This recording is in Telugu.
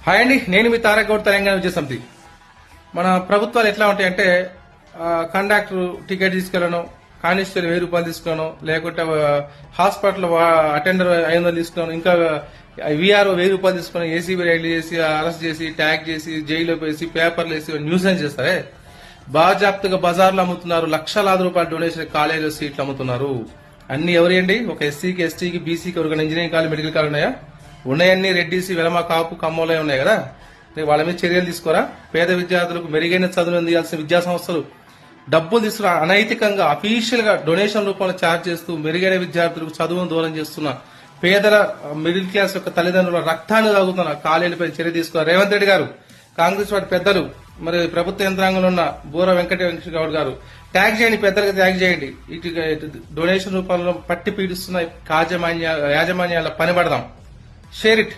హాయ్ అండి, నేను మీ తారకగౌడ్ తెలంగాణ విజయ సమితి. మన ప్రభుత్వాలు ఎట్లా ఉంటాయంటే కండక్టర్ టికెట్ తీసుకెళ్ళను, కానిస్టేబుల్ 1000 రూపాయలు తీసుకున్నాను, లేకుంటే హాస్పిటల్ అటెండర్ 500 తీసుకున్నాను, ఇంకా వీఆర్ఓ 1000 రూపాయలు తీసుకుని ఏసీబీ రైడ్లు చేసి అరెస్ట్ చేసి ట్యాగ్ చేసి జైల్లో వేసి పేపర్లు వేసి న్యూసెన్స్ చేస్తారే. బాజాప్తుగా బజార్లు అమ్ముతున్నారు, లక్షలాది రూపాయలు డొనేషన్ కాలేజీలో సీట్లు అమ్ముతున్నారు. అన్ని ఎవరియండి? ఒక ఎస్సీకి, ఎస్టీకి, బీసీకి, ఎవరికైనా ఇంజనీరింగ్ కాలేజ్, మెడికల్ కాలేజ్ ఉన్నాయా? ఉన్నాయన్నీ రెడ్డిసి, వెలమ, కాపు, కమ్మోలే ఉన్నాయి కదా. వాళ్ళ మీద చర్యలు తీసుకోరా? పేద విద్యార్థులకు మెరుగైన చదువులు అందించాల్సిన విద్యా సంస్థలు డబ్బులు తీసుకుని అనైతికంగా అఫీషియల్ గా డొనేషన్ రూపంలో ఛార్జ్ చేస్తూ మెరుగైన విద్యార్థులకు చదువును దూరం చేస్తున్న పేదల మిడిల్ క్లాస్ యొక్క తల్లిదండ్రుల రక్తాన్ని తాగుతున్న కాలేజీలపై చర్య తీసుకున్నారు. రేవంత్ రెడ్డి గారు, కాంగ్రెస్ పార్టీ పెద్దలు, మరి ప్రభుత్వ యంత్రాంగంలో ఉన్న బూర వెంకట గౌడ్ గారు ట్యాగ్ చేయండి, పెద్దలకు ట్యాగ్ చేయండి. ఇటు డొనేషన్ రూపంలో పట్టి పీడిస్తున్న యాజమాన్యాల పని పడదాం. Share it.